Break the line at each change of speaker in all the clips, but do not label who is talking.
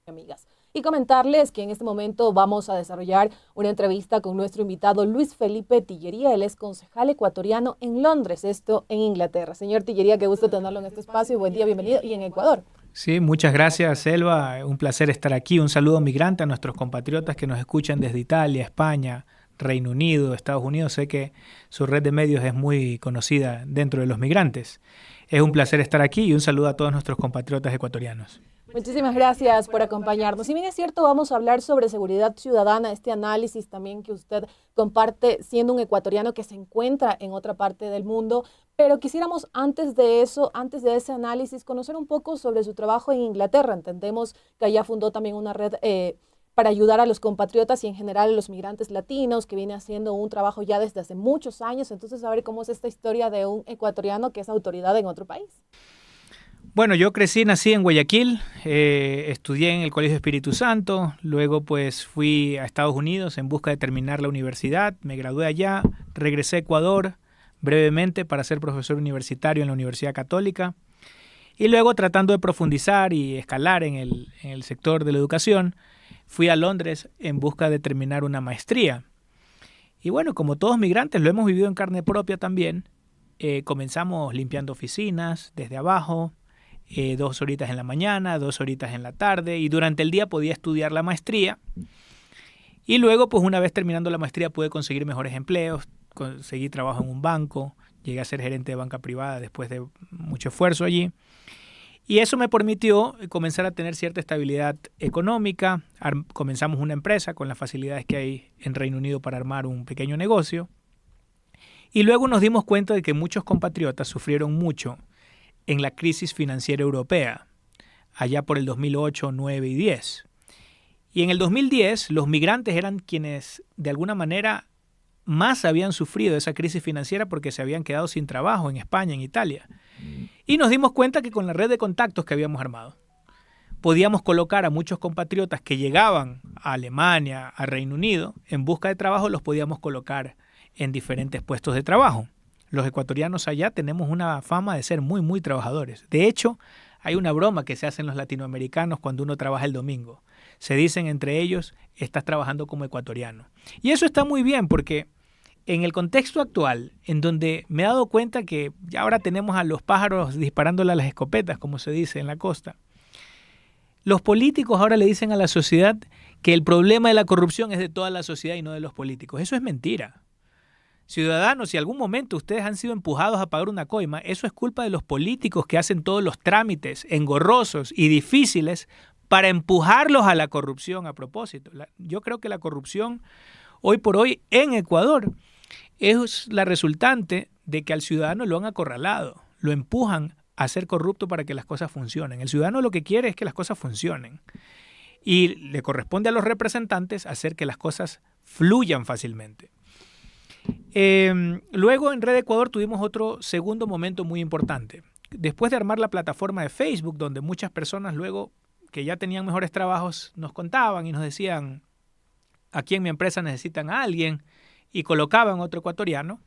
Amigas. Y comentarles que en este momento vamos a desarrollar una entrevista con nuestro invitado Luis Felipe Tillería. Él es concejal ecuatoriano en Londres, esto en Inglaterra. Señor Tillería, qué gusto tenerlo en este espacio. Buen día, bienvenido. Y en Ecuador.
Sí, muchas gracias, Selva. Un placer estar aquí. Un saludo migrante a nuestros compatriotas que nos escuchan desde Italia, España, Reino Unido, Estados Unidos. Sé que su red de medios es muy conocida dentro de los migrantes. Es un placer estar aquí y un saludo a todos nuestros compatriotas ecuatorianos.
Muchísimas gracias por acompañarnos. Si bien es cierto, vamos a hablar sobre seguridad ciudadana, este análisis también que usted comparte siendo un ecuatoriano que se encuentra en otra parte del mundo, pero quisiéramos antes de eso, antes de ese análisis, conocer un poco sobre su trabajo en Inglaterra. Entendemos que allá fundó también una red para ayudar a los compatriotas y en general a los migrantes latinos, que viene haciendo un trabajo ya desde hace muchos años. Entonces, a ver cómo es esta historia de un ecuatoriano que es autoridad en otro país.
Bueno, yo nací en Guayaquil, estudié en el Colegio Espíritu Santo, luego pues fui a Estados Unidos en busca de terminar la universidad, me gradué allá, regresé a Ecuador brevemente para ser profesor universitario en la Universidad Católica y luego tratando de profundizar y escalar en el sector de la educación, fui a Londres en busca de terminar una maestría. Y bueno, como todos migrantes, lo hemos vivido en carne propia también, comenzamos limpiando oficinas desde abajo, 2 horitas en la mañana, 2 horitas en la tarde y durante el día podía estudiar la maestría y luego pues una vez terminando la maestría pude conseguir mejores empleos, conseguí trabajo en un banco, llegué a ser gerente de banca privada después de mucho esfuerzo allí y eso me permitió comenzar a tener cierta estabilidad económica. Comenzamos una empresa con las facilidades que hay en Reino Unido para armar un pequeño negocio y luego nos dimos cuenta de que muchos compatriotas sufrieron mucho en la crisis financiera europea, allá por el 2008, 9 y 10. Y en el 2010 los migrantes eran quienes de alguna manera más habían sufrido esa crisis financiera porque se habían quedado sin trabajo en España, en Italia. Y nos dimos cuenta que con la red de contactos que habíamos armado, podíamos colocar a muchos compatriotas que llegaban a Alemania, a Reino Unido, en busca de trabajo, los podíamos colocar en diferentes puestos de trabajo. Los ecuatorianos allá tenemos una fama de ser muy, muy trabajadores. De hecho, hay una broma que se hacen los latinoamericanos cuando uno trabaja el domingo. Se dicen entre ellos, estás trabajando como ecuatoriano. Y eso está muy bien porque en el contexto actual, en donde me he dado cuenta que ya ahora tenemos a los pájaros disparándole a las escopetas, como se dice en la costa, los políticos ahora le dicen a la sociedad que el problema de la corrupción es de toda la sociedad y no de los políticos. Eso es mentira. Ciudadanos, si algún momento ustedes han sido empujados a pagar una coima, eso es culpa de los políticos que hacen todos los trámites engorrosos y difíciles para empujarlos a la corrupción a propósito. Yo creo que la corrupción hoy por hoy en Ecuador es la resultante de que al ciudadano lo han acorralado, lo empujan a ser corrupto para que las cosas funcionen. El ciudadano lo que quiere es que las cosas funcionen y le corresponde a los representantes hacer que las cosas fluyan fácilmente. Luego en Red Ecuador tuvimos otro segundo momento muy importante. Después de armar la plataforma de Facebook, donde muchas personas luego que ya tenían mejores trabajos nos contaban y nos decían, aquí en mi empresa necesitan a alguien, y colocaban otro ecuatoriano,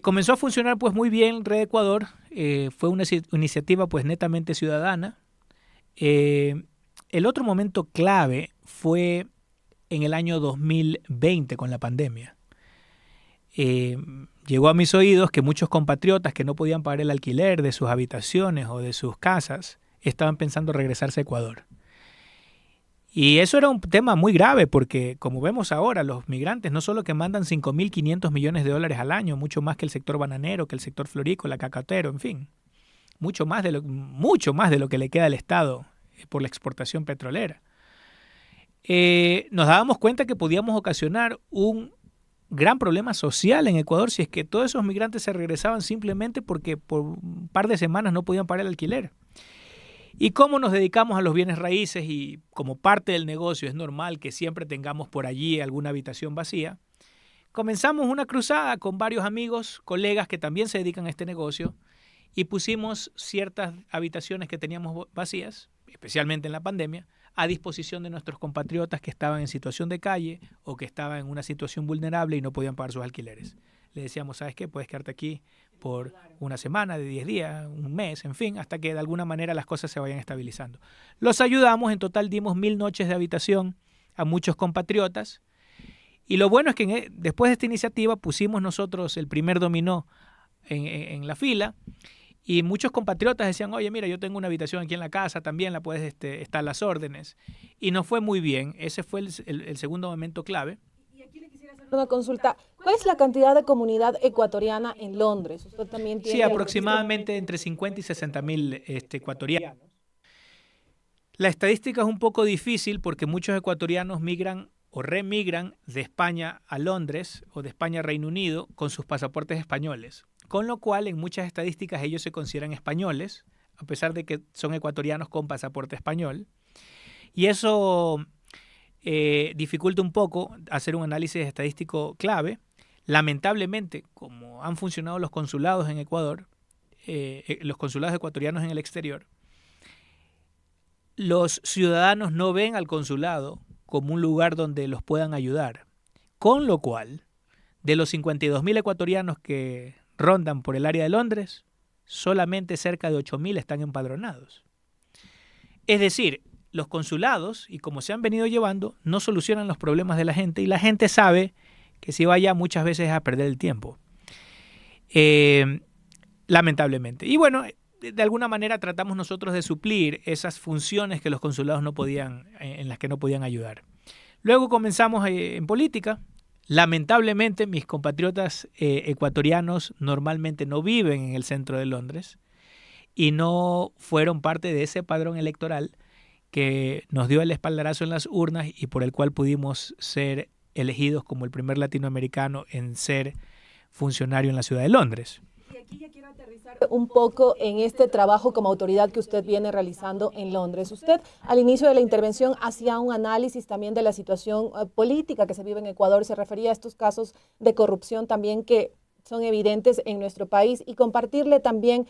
comenzó a funcionar pues muy bien Red Ecuador. Fue una iniciativa pues netamente ciudadana. El otro momento clave fue en el año 2020 con la pandemia. Llegó a mis oídos que muchos compatriotas que no podían pagar el alquiler de sus habitaciones o de sus casas estaban pensando regresarse a Ecuador. Y eso era un tema muy grave porque, como vemos ahora, los migrantes no solo que mandan 5.500 millones de dólares al año, mucho más que el sector bananero, que el sector florícola, cacatero, en fin, mucho más de lo que le queda al Estado por la exportación petrolera. Nos dábamos cuenta que podíamos ocasionar un gran problema social en Ecuador si es que todos esos migrantes se regresaban simplemente porque por un par de semanas no podían pagar el alquiler. Y como nos dedicamos a los bienes raíces y como parte del negocio es normal que siempre tengamos por allí alguna habitación vacía, comenzamos una cruzada con varios amigos, colegas que también se dedican a este negocio y pusimos ciertas habitaciones que teníamos vacías, especialmente en la pandemia, a disposición de nuestros compatriotas que estaban en situación de calle o que estaban en una situación vulnerable y no podían pagar sus alquileres. Le decíamos, ¿sabes qué? Puedes quedarte aquí por una semana, de 10 días, un mes, en fin, hasta que de alguna manera las cosas se vayan estabilizando. Los ayudamos, en total dimos 1,000 noches de habitación a muchos compatriotas. Y lo bueno es que después de esta iniciativa pusimos nosotros el primer dominó en la fila y muchos compatriotas decían, oye, mira, yo tengo una habitación aquí en la casa, también la puedes estar a las órdenes. Y nos fue muy bien. Ese fue el segundo momento clave.
Y aquí le quisiera hacer una consulta. ¿Cuál es la cantidad de comunidad ecuatoriana en Londres? Usted también tiene...
Sí, aproximadamente entre 50 y 60 mil ecuatorianos. La estadística es un poco difícil porque muchos ecuatorianos migran o remigran de España a Londres o de España a Reino Unido con sus pasaportes españoles. Con lo cual, en muchas estadísticas ellos se consideran españoles, a pesar de que son ecuatorianos con pasaporte español. Y eso dificulta un poco hacer un análisis estadístico clave. Lamentablemente, como han funcionado los consulados en Ecuador, los consulados ecuatorianos en el exterior, los ciudadanos no ven al consulado como un lugar donde los puedan ayudar. Con lo cual, de los 52.000 ecuatorianos que rondan por el área de Londres, solamente cerca de 8.000 están empadronados. Es decir, los consulados, y como se han venido llevando, no solucionan los problemas de la gente y la gente sabe que si va allá muchas veces es a perder el tiempo. Lamentablemente. Y bueno, de alguna manera tratamos nosotros de suplir esas funciones que los consulados no podían, en las que no podían ayudar. Luego comenzamos en política. Lamentablemente, mis compatriotas ecuatorianos normalmente no viven en el centro de Londres y no fueron parte de ese padrón electoral que nos dio el espaldarazo en las urnas y por el cual pudimos ser elegidos como el primer latinoamericano en ser funcionario en la ciudad de Londres.
Y aquí ya quiero aterrizar un poco en este trabajo como autoridad que usted viene realizando en Londres. Usted al inicio de la intervención hacía un análisis también de la situación política que se vive en Ecuador, se refería a estos casos de corrupción también que son evidentes en nuestro país y compartirle también,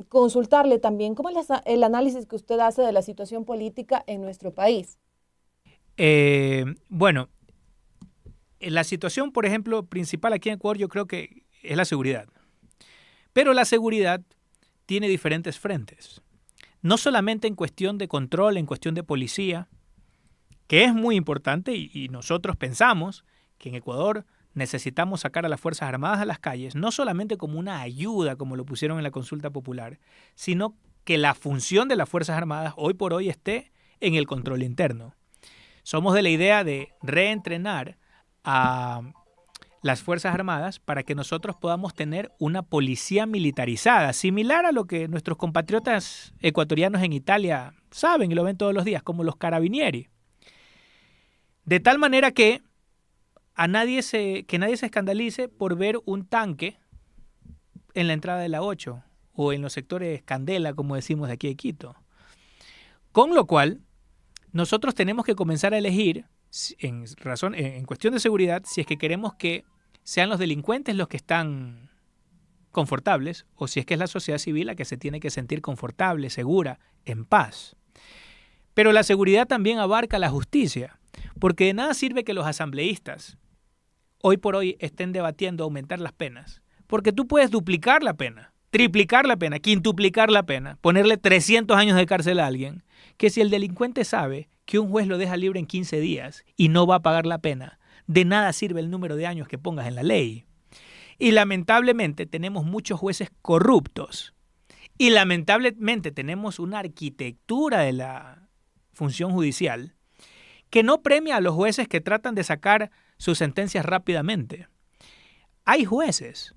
consultarle también cómo es el análisis que usted hace de la situación política en nuestro país.
Bueno, la situación, por ejemplo, principal aquí en Ecuador yo creo que es la seguridad. Pero la seguridad tiene diferentes frentes. No solamente en cuestión de control, en cuestión de policía, que es muy importante y nosotros pensamos que en Ecuador necesitamos sacar a las Fuerzas Armadas a las calles, no solamente como una ayuda, como lo pusieron en la consulta popular, sino que la función de las Fuerzas Armadas hoy por hoy esté en el control interno. Somos de la idea de reentrenar a las Fuerzas Armadas para que nosotros podamos tener una policía militarizada, similar a lo que nuestros compatriotas ecuatorianos en Italia saben y lo ven todos los días, como los carabinieri. De tal manera que nadie se escandalice por ver un tanque en la entrada de la 8 o en los sectores Candela, como decimos de aquí de Quito. Con lo cual, nosotros tenemos que comenzar a elegir, en cuestión de seguridad, si es que queremos que sean los delincuentes los que están confortables o si es que es la sociedad civil la que se tiene que sentir confortable, segura, en paz. Pero la seguridad también abarca la justicia, porque de nada sirve que los asambleístas hoy por hoy estén debatiendo aumentar las penas, porque tú puedes duplicar la pena, triplicar la pena, quintuplicar la pena, ponerle 300 años de cárcel a alguien, que si el delincuente sabe que un juez lo deja libre en 15 días y no va a pagar la pena, de nada sirve el número de años que pongas en la ley. Y lamentablemente tenemos muchos jueces corruptos. Y lamentablemente tenemos una arquitectura de la función judicial que no premia a los jueces que tratan de sacar sus sentencias rápidamente. Hay jueces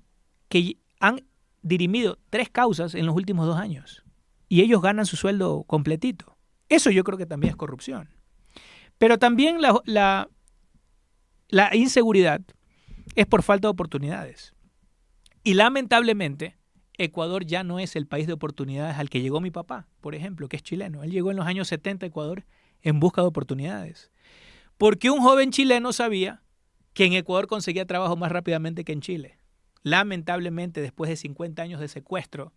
que han dirimido 3 causas en los últimos 2 años y ellos ganan su sueldo completito. Eso yo creo que también es corrupción. Pero también la inseguridad es por falta de oportunidades. Y lamentablemente, Ecuador ya no es el país de oportunidades al que llegó mi papá, por ejemplo, que es chileno. Él llegó en los años 70 a Ecuador en busca de oportunidades. Porque un joven chileno sabía que en Ecuador conseguía trabajo más rápidamente que en Chile. Lamentablemente, después de 50 años de secuestro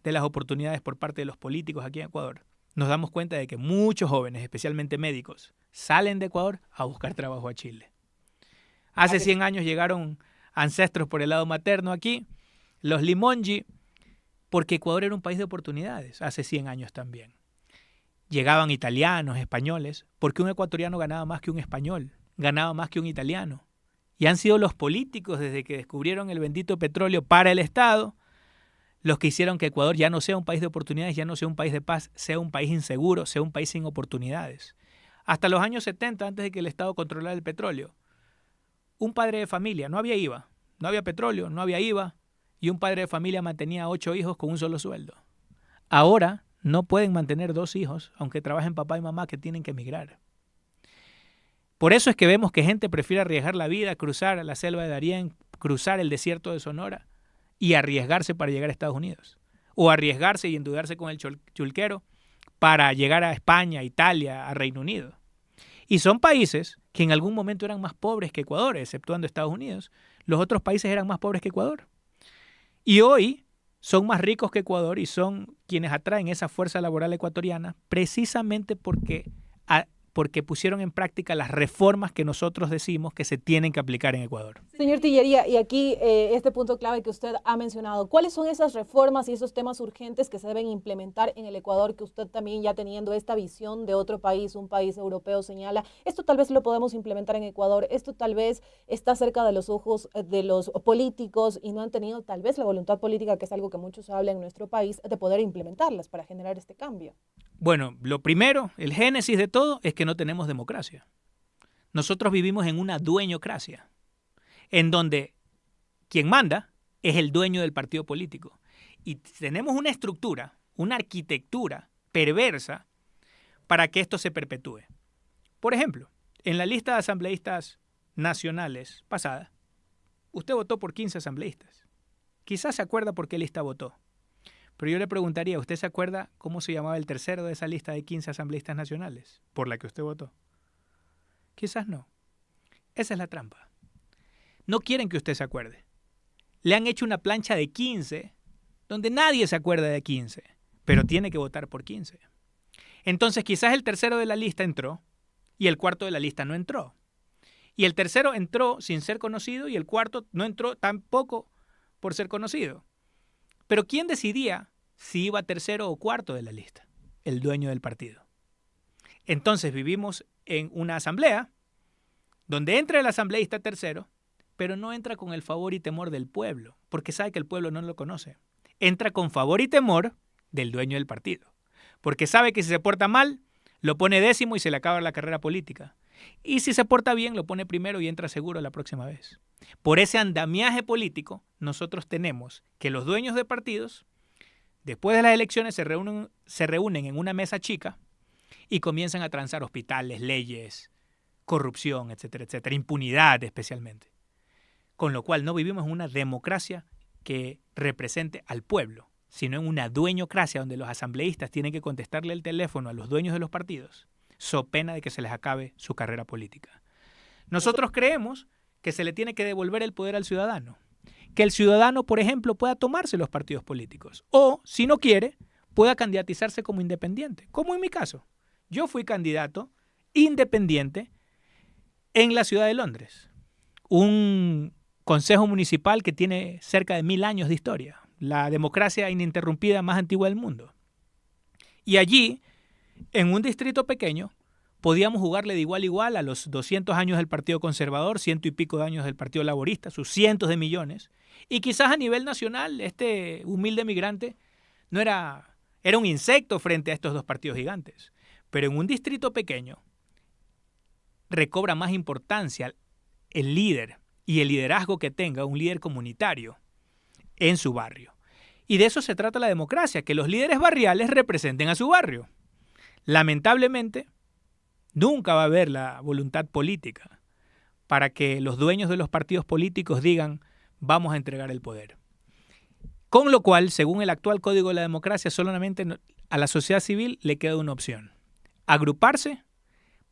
de las oportunidades por parte de los políticos aquí en Ecuador, nos damos cuenta de que muchos jóvenes, especialmente médicos, salen de Ecuador a buscar trabajo a Chile. Hace 100 años llegaron ancestros por el lado materno aquí, los Limongi, porque Ecuador era un país de oportunidades, hace 100 años también. Llegaban italianos, españoles, porque un ecuatoriano ganaba más que un español, ganaba más que un italiano. Y han sido los políticos, desde que descubrieron el bendito petróleo para el Estado, los que hicieron que Ecuador ya no sea un país de oportunidades, ya no sea un país de paz, sea un país inseguro, sea un país sin oportunidades. Hasta los años 70, antes de que el Estado controlara el petróleo, un padre de familia, no había IVA, no había petróleo, no había IVA, y un padre de familia mantenía 8 hijos con un solo sueldo. Ahora no pueden mantener 2 hijos, aunque trabajen papá y mamá, que tienen que emigrar. Por eso es que vemos que gente prefiere arriesgar la vida, cruzar la selva de Darién, cruzar el desierto de Sonora y arriesgarse para llegar a Estados Unidos. O arriesgarse y endeudarse con el chulquero para llegar a España, Italia, a Reino Unido. Y son países que en algún momento eran más pobres que Ecuador, exceptuando Estados Unidos. Los otros países eran más pobres que Ecuador. Y hoy son más ricos que Ecuador y son quienes atraen esa fuerza laboral ecuatoriana precisamente porque pusieron en práctica las reformas que nosotros decimos que se tienen que aplicar en Ecuador.
Señor Tillería, y aquí este punto clave que usted ha mencionado, ¿cuáles son esas reformas y esos temas urgentes que se deben implementar en el Ecuador, que usted también ya teniendo esta visión de otro país, un país europeo, señala, esto tal vez lo podemos implementar en Ecuador, esto tal vez está cerca de los ojos de los políticos y no han tenido tal vez la voluntad política, que es algo que muchos hablan en nuestro país, de poder implementarlas para generar este cambio?
Bueno, lo primero, el génesis de todo, es que no tenemos democracia. Nosotros vivimos en una dueñocracia, en donde quien manda es el dueño del partido político. Y tenemos una estructura, una arquitectura perversa para que esto se perpetúe. Por ejemplo, en la lista de asambleístas nacionales pasada, usted votó por 15 asambleístas. Quizás se acuerda por qué lista votó. Pero yo le preguntaría, ¿usted se acuerda cómo se llamaba el tercero de esa lista de 15 asambleístas nacionales por la que usted votó? Quizás no. Esa es la trampa. No quieren que usted se acuerde. Le han hecho una plancha de 15 donde nadie se acuerda de 15, pero tiene que votar por 15. Entonces quizás el tercero de la lista entró y el cuarto de la lista no entró. Y el tercero entró sin ser conocido y el cuarto no entró tampoco por ser conocido. Pero ¿quién decidía si iba tercero o cuarto de la lista? El dueño del partido. Entonces vivimos en una asamblea donde entra el asambleísta tercero, pero no entra con el favor y temor del pueblo, porque sabe que el pueblo no lo conoce. Entra con favor y temor del dueño del partido, porque sabe que si se porta mal, lo pone décimo y se le acaba la carrera política. Y si se porta bien, lo pone primero y entra seguro la próxima vez. Por ese andamiaje político, nosotros tenemos que los dueños de partidos, después de las elecciones, se reúnen en una mesa chica y comienzan a transar hospitales, leyes, corrupción, etcétera, etcétera, impunidad especialmente. Con lo cual no vivimos en una democracia que represente al pueblo, sino en una dueñocracia donde los asambleístas tienen que contestarle el teléfono a los dueños de los partidos, so pena de que se les acabe su carrera política. Nosotros creemos que se le tiene que devolver el poder al ciudadano. Que el ciudadano, por ejemplo, pueda tomarse los partidos políticos. O, si no quiere, pueda candidatizarse como independiente. Como en mi caso. Yo fui candidato independiente en la ciudad de Londres. Un consejo municipal que tiene cerca de 1000 años de historia. La democracia ininterrumpida más antigua del mundo. Y allí, en un distrito pequeño, podíamos jugarle de igual a igual a los 200 años del Partido Conservador, 100 y pico de años del Partido Laborista, sus cientos de millones. Y quizás a nivel nacional, este humilde migrante era un insecto frente a estos dos partidos gigantes. Pero en un distrito pequeño recobra más importancia el líder y el liderazgo que tenga un líder comunitario en su barrio. Y de eso se trata la democracia, que los líderes barriales representen a su barrio. Lamentablemente, nunca va a haber la voluntad política para que los dueños de los partidos políticos digan vamos a entregar el poder. Con lo cual, según el actual Código de la Democracia, solamente a la sociedad civil le queda una opción: agruparse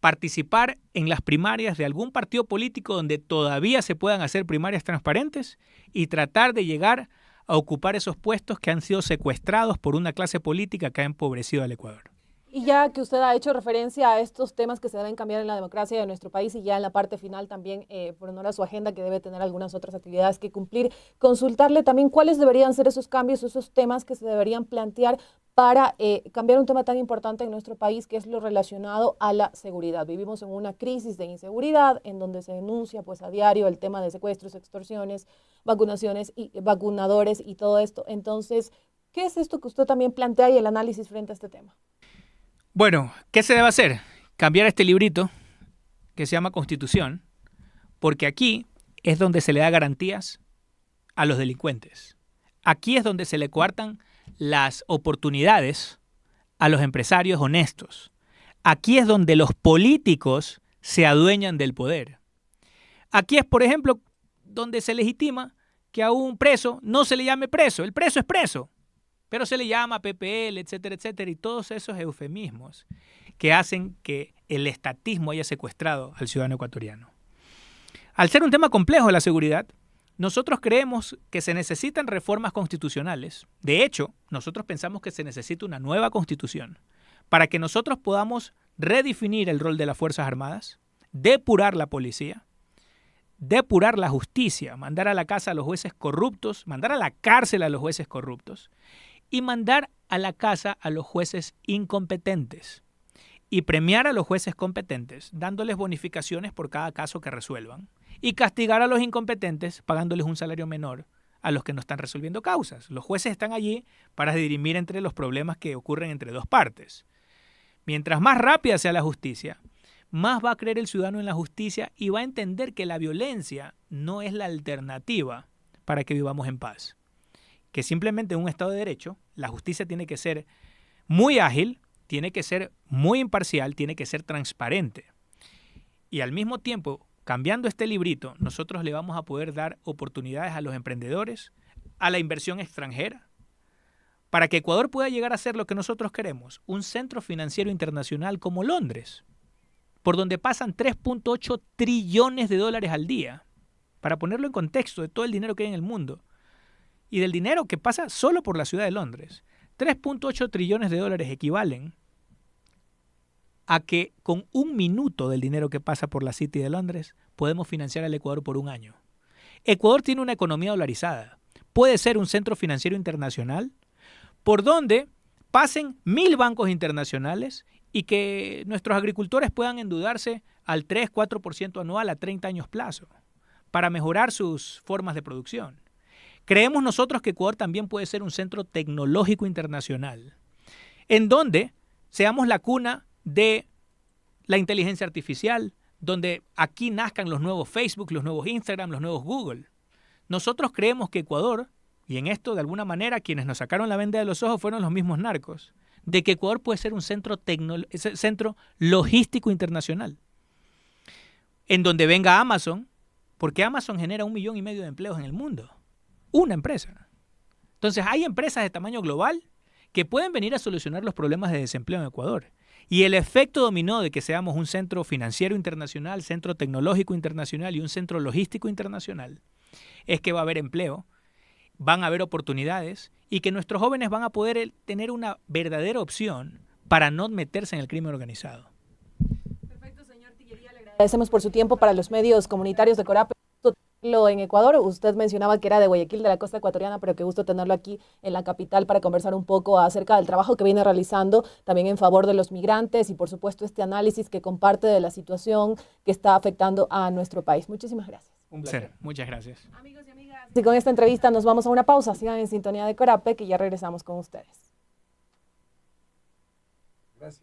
participar en las primarias de algún partido político donde todavía se puedan hacer primarias transparentes y tratar de llegar a ocupar esos puestos que han sido secuestrados por una clase política que ha empobrecido al Ecuador.
Y ya que usted ha hecho referencia a estos temas que se deben cambiar en la democracia de nuestro país y ya en la parte final también, por honor a su agenda, que debe tener algunas otras actividades que cumplir, consultarle también cuáles deberían ser esos cambios, esos temas que se deberían plantear para cambiar un tema tan importante en nuestro país, que es lo relacionado a la seguridad. Vivimos en una crisis de inseguridad en donde se denuncia pues a diario el tema de secuestros, extorsiones, vacunaciones y vacunadores y todo esto. Entonces, ¿qué es esto que usted también plantea y el análisis frente a este tema?
Bueno, ¿qué se debe hacer? Cambiar este librito que se llama Constitución, porque aquí es donde se le da garantías a los delincuentes. Aquí es donde se le coartan las oportunidades a los empresarios honestos. Aquí es donde los políticos se adueñan del poder. Aquí es, por ejemplo, donde se legitima que a un preso no se le llame preso. El preso es preso, pero se le llama PPL, etcétera, etcétera, y todos esos eufemismos que hacen que el estatismo haya secuestrado al ciudadano ecuatoriano. Al ser un tema complejo de la seguridad, nosotros creemos que se necesitan reformas constitucionales. De hecho, nosotros pensamos que se necesita una nueva constitución para que nosotros podamos redefinir el rol de las Fuerzas Armadas, depurar la policía, depurar la justicia, mandar a la casa a los jueces corruptos, mandar a la cárcel a los jueces corruptos y mandar a la casa a los jueces incompetentes y premiar a los jueces competentes dándoles bonificaciones por cada caso que resuelvan y castigar a los incompetentes pagándoles un salario menor a los que no están resolviendo causas. Los jueces están allí para dirimir entre los problemas que ocurren entre dos partes. Mientras más rápida sea la justicia, más va a creer el ciudadano en la justicia y va a entender que la violencia no es la alternativa para que vivamos en paz. Que simplemente en un Estado de Derecho la justicia tiene que ser muy ágil, tiene que ser muy imparcial, tiene que ser transparente. Y al mismo tiempo, cambiando este librito, nosotros le vamos a poder dar oportunidades a los emprendedores, a la inversión extranjera, para que Ecuador pueda llegar a ser lo que nosotros queremos, un centro financiero internacional como Londres, por donde pasan 3.8 trillones de dólares al día, para ponerlo en contexto de todo el dinero que hay en el mundo, y del dinero que pasa solo por la ciudad de Londres. 3.8 trillones de dólares equivalen a que con un minuto del dinero que pasa por la City de Londres podemos financiar al Ecuador por un año. Ecuador tiene una economía dolarizada. Puede ser un centro financiero internacional por donde pasen 1.000 bancos internacionales y que nuestros agricultores puedan endeudarse al 3-4% anual a 30 años plazo para mejorar sus formas de producción. Creemos nosotros que Ecuador también puede ser un centro tecnológico internacional, en donde seamos la cuna de la inteligencia artificial, donde aquí nazcan los nuevos Facebook, los nuevos Instagram, los nuevos Google. Nosotros creemos que Ecuador, y en esto de alguna manera quienes nos sacaron la venda de los ojos fueron los mismos narcos, de que Ecuador puede ser un centro logístico internacional, en donde venga Amazon, porque Amazon genera 1,5 millones de empleos en el mundo. Una empresa. Entonces hay empresas de tamaño global que pueden venir a solucionar los problemas de desempleo en Ecuador. Y el efecto dominó de que seamos un centro financiero internacional, centro tecnológico internacional y un centro logístico internacional es que va a haber empleo, van a haber oportunidades y que nuestros jóvenes van a poder tener una verdadera opción para no meterse en el crimen organizado.
Perfecto, señor Tillería. Le agradecemos por su tiempo para los medios comunitarios de Corap. En Ecuador, usted mencionaba que era de Guayaquil, de la costa ecuatoriana, pero qué gusto tenerlo aquí en la capital para conversar un poco acerca del trabajo que viene realizando también en favor de los migrantes y por supuesto este análisis que comparte de la situación que está afectando a nuestro país. Muchísimas gracias.
Un placer, muchas gracias.
Amigos y amigas, y con esta entrevista nos vamos a una pausa, sigan en sintonía de Corape que ya regresamos con ustedes.
Gracias.